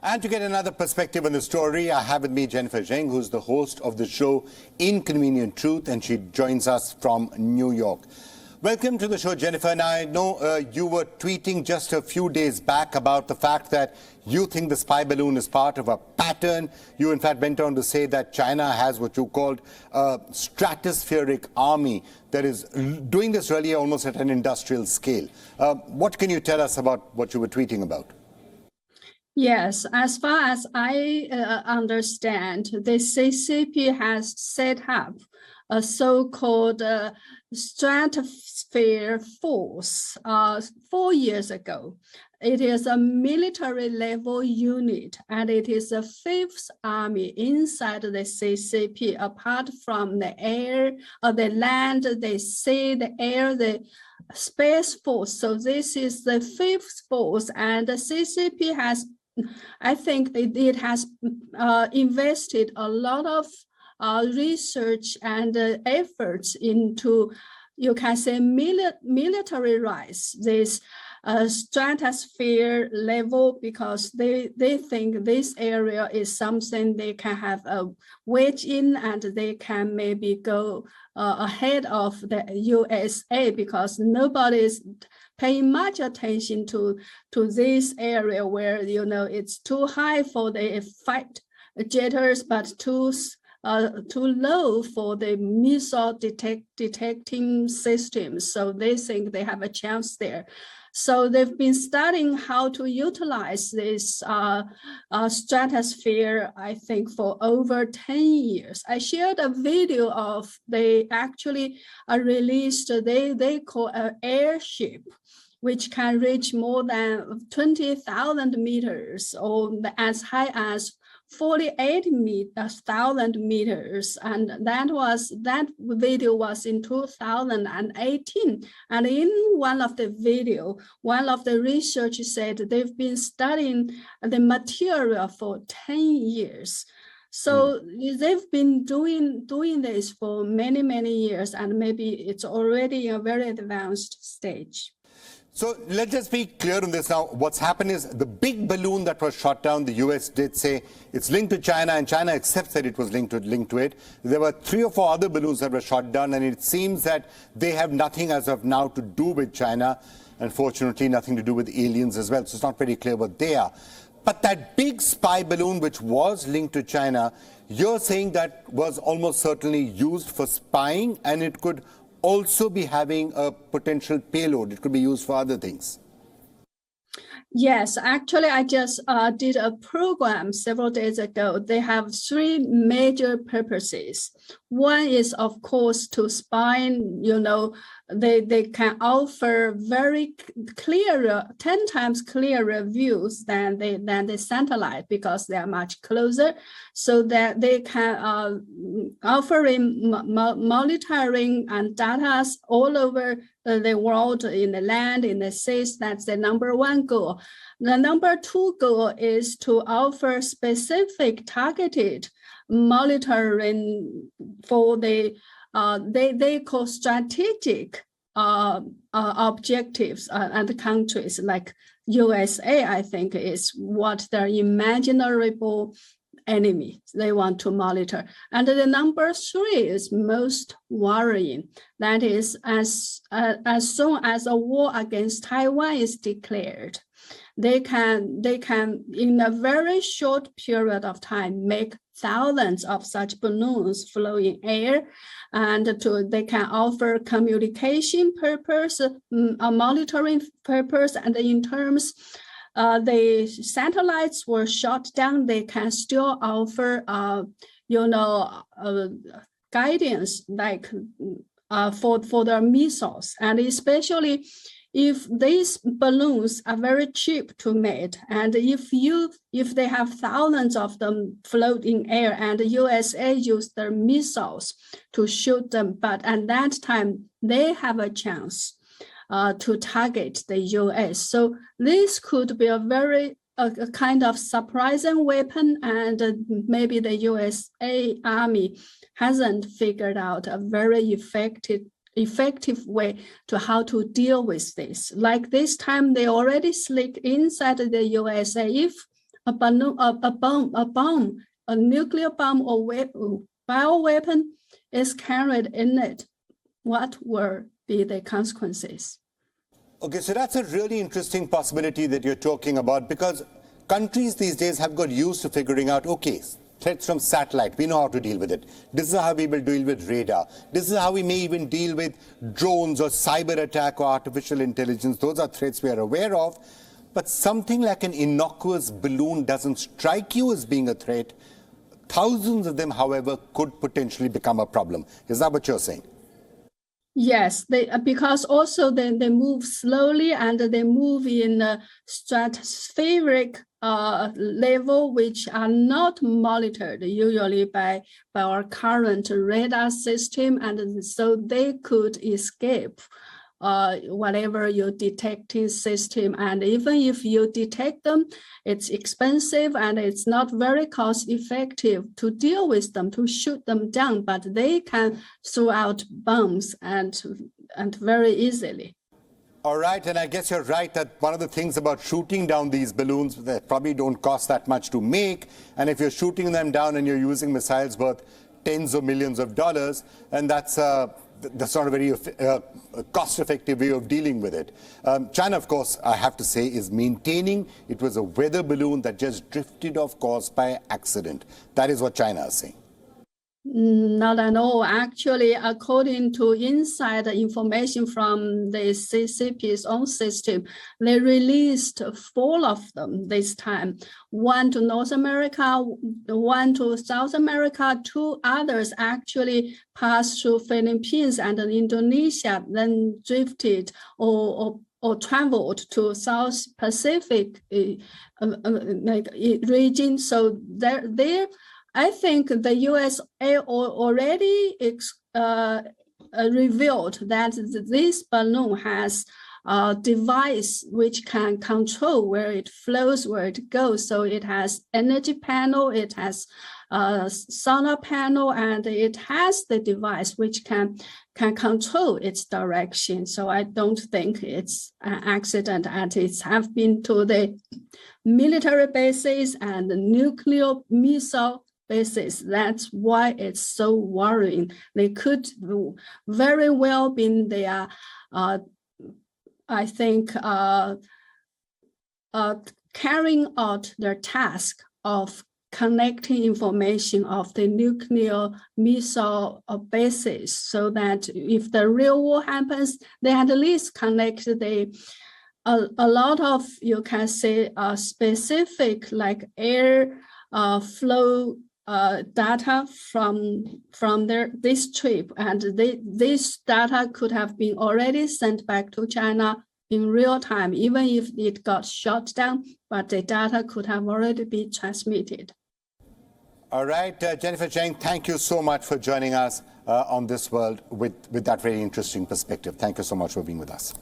And to get another perspective on the story, I have with me Jennifer Zheng, who's the host of the show Inconvenient Truth, and she joins us from New York. Welcome to the show, Jennifer. Now, I know you were tweeting just a few days back about the fact that you think the spy balloon is part of a pattern. You, in fact, went on to say that China has what you called a stratospheric army that is doing this really almost at an industrial scale. What can you tell us about what you were tweeting about? Yes, as far as I understand, the CCP has set up a so-called stratosphere force 4 years ago. It is a military level unit, and it is the fifth army inside the CCP, apart from the air, the land, the sea, the air, the space force. So this is the fifth force, and the CCP has, I think it has invested a lot of research and efforts into, you can say, militarize this stratosphere level, because they think this area is something they can have a wedge in, and they can maybe go ahead of the USA, because nobody is paying much attention to this area where, you know, it's too high for the fight jetters, but too low for the missile detecting systems. So they think they have a chance there. So they've been studying how to utilize this stratosphere, I think, for over 10 years. I shared a video of, they actually released, they call an airship, which can reach more than 20,000 meters, or as high as 48,000 meters, and that video was in 2018. And in one of the video, one of the researchers said they've been studying the material for 10 years. So they've been doing this for many years, and maybe it's already a very advanced stage. So let's just be clear on this now. What's happened is the big balloon that was shot down, the US did say it's linked to China, and China accepts that it was linked to it. There were 3 or 4 other balloons that were shot down, and it seems that they have nothing as of now to do with China. Unfortunately, nothing to do with aliens as well. So it's not very clear what they are. But that big spy balloon, which was linked to China, you're saying that was almost certainly used for spying, and it could also be having a potential payload. It could be used for other things. Yes, actually, I just did a program several days ago. They have 3 major purposes. One is, of course, to spy. You know, they can offer very clearer, 10 times clearer views than the satellite, because they are much closer, so that they can offering monitoring and data all over the world, in the land, in the seas. That's the number 1 goal. The number 2 goal is to offer specific targeted monitoring for the they call strategic objectives and countries, like USA, I think, is what their imaginable enemy they want to monitor. And the number 3 is most worrying. That is, as soon as a war against Taiwan is declared, they can in a very short period of time make thousands of such balloons flow in air, and they can offer communication purpose, monitoring purpose, and in terms the satellites were shot down, they can still offer guidance, like for their missiles. And especially if these balloons are very cheap to make, and if they have thousands of them float in air, and the USA use their missiles to shoot them, but at that time they have a chance to target the US. So this could be a kind of surprising weapon, and maybe the USA Army hasn't figured out a very effective way to how to deal with this. Like this time, they already slick inside the USA. If a balloon, a bomb, a nuclear bomb or bioweapon is carried in it, what will be the consequences? Okay, so that's a really interesting possibility that you're talking about, because countries these days have got used to figuring out, okay, threats from satellite, we know how to deal with it. This is how we will deal with radar. This is how we may even deal with drones or cyber attack or artificial intelligence. Those are threats we are aware of. But something like an innocuous balloon doesn't strike you as being a threat. Thousands of them, however, could potentially become a problem. Is that what you're saying? Yes, because also they move slowly and they move in a stratospheric level, which are not monitored usually by our current radar system, and so they could escape whatever your detecting system. And even if you detect them, it's expensive and it's not very cost effective to deal with them, to shoot them down, but they can throw out bombs and very easily. All right, and I guess you're right that one of the things about shooting down these balloons, they probably don't cost that much to make, and if you're shooting them down and you're using missiles worth tens of millions of dollars, and that's not a very cost-effective way of dealing with it. China, of course, I have to say, is maintaining it was a weather balloon that just drifted off course by accident. That is what China is saying. Not at all. Actually, according to inside information from the CCP's own system, they released 4 of them this time. 1 to North America, 1 to South America, 2 others actually passed through Philippines and Indonesia, then drifted or traveled to South Pacific region. So there. I think the US already revealed that this balloon has a device which can control where it flows, where it goes. So it has energy panel, it has a sonar panel, and it has the device which can control its direction. So I don't think it's an accident, and it's have been to the military bases and the nuclear missile basis. That's why it's so worrying. They could very well be there, I think, carrying out their task of connecting information of the nuclear missile bases, so that if the real war happens, they at least connect a lot of, you can say, specific like air flow data from this trip, and this data could have been already sent back to China in real time, even if it got shut down, but the data could have already been transmitted. All right, Jennifer Cheng, thank you so much for joining us on This World with that very interesting perspective. Thank you so much for being with us.